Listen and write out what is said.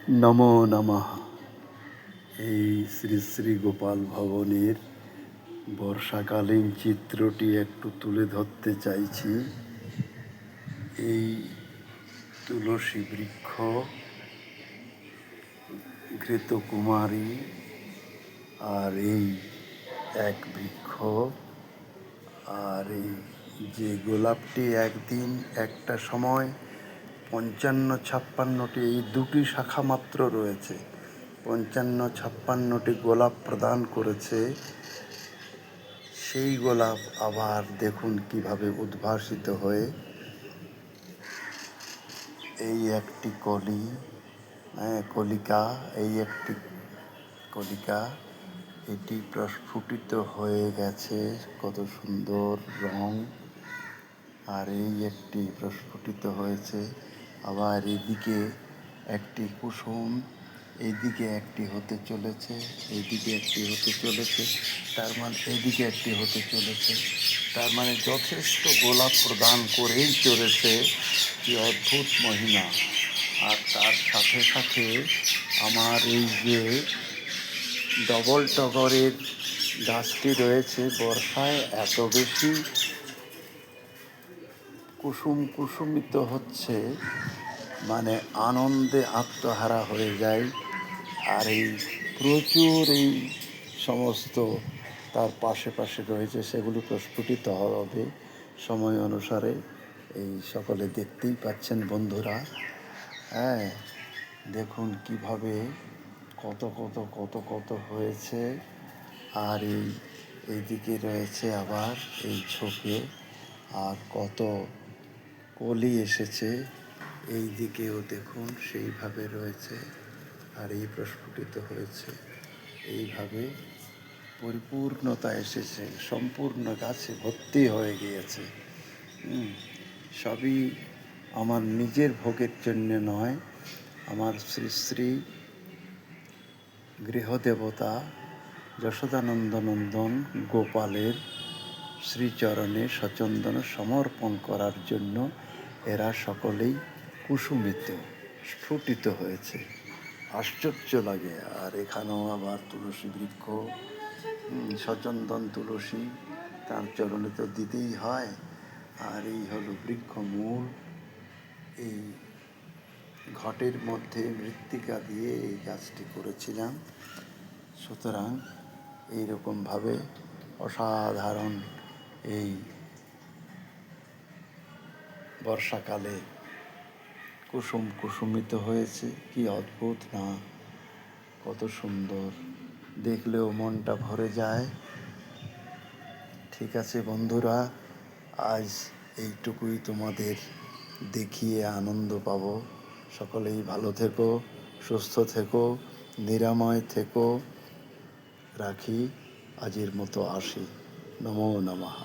নমো নমঃ। এই শ্রী শ্রী গোপাল ভবনের বর্ষাকালীন চিত্রটি একটু তুলে ধরতে চাইছি। এই তুলসী বৃক্ষ, ঘৃতকুমারী, আর এই এক বৃক্ষ, আর এই যে গোলাপটি একদিন একটা সময় 55-56টি, এই দুটি শাখা মাত্র রয়েছে, 55-56টি গোলাপ প্রদান করেছে। সেই গোলাপ আবার দেখুন কিভাবে উদ্ভাসিত হয়ে এই একটি কলিকা, এই একটি কলিকা, এটি প্রস্ফুটিত হয়ে গেছে, কত সুন্দর রং। আর এই একটি প্রস্ফুটিত হয়েছে, আবার এদিকে একটি কুসুম, এইদিকে একটি হতে চলেছে, এইদিকে একটি হতে চলেছে, তার মানে এইদিকে একটি হতে চলেছে, তার মানে যথেষ্ট গোলাপ প্রদান করেই চলেছে। কি অদ্ভুত মহিমা! আর তার সাথে সাথে আমার এই যে ডবল টগরের গাছটি রয়েছে, বর্ষায় এত বেশি কুসুমিত হচ্ছে, মানে আনন্দে আত্মহারা হয়ে যায়। আর এই প্রচুর এই সমস্ত তার পাশে পাশে রয়েছে, সেগুলো প্রস্ফুটিত হবে সময় অনুসারে। এই সকলে দেখতেই পাচ্ছেন বন্ধুরা। হ্যাঁ, দেখুন কিভাবে কত কত কত কত হয়েছে। আর এইদিকে রয়েছে আবার এই ঝোপে আর কত কলি এসেছে, এই দিকেও দেখুন সেইভাবে রয়েছে। আর এই প্রস্ফুটিত হয়েছে, এইভাবে পরিপূর্ণতা এসেছে, সম্পূর্ণ গাছে ভর্তি হয়ে গিয়েছে। সবই আমার নিজের ভোগের জন্য নয়, আমার শ্রী শ্রী গৃহদেবতা যশোদানন্দনন্দন গোপালের শ্রীচরণে সচন্দন সমর্পণ করার জন্য এরা সকলেই কুসুমিত, স্ফুটিত হয়েছে। আশ্চর্য লাগে। আর এখানেও আবার তুলসী বৃক্ষ, সচন্দন তুলসী, তার চরণে তো দিতেই হয়। আর এই হলো বৃক্ষ মূল। এই ঘটের মধ্যে মৃত্তিকা দিয়ে এই গাছটি করেছিলাম। সুতরাং এইরকমভাবে অসাধারণ এই বর্ষাকালে কুসুমিত হয়েছে। কি অদ্ভুত না! কত সুন্দর, দেখলেও মনটা ভরে যায়। ঠিক আছে বন্ধুরা, আজ এইটুকুই তোমাদের দেখিয়ে আনন্দ পাবো। সকলেই ভালো থেকো, সুস্থ থেকো, নিরাময় থেকো। রাখি, আজের মতো আসি। নমো নমঃ।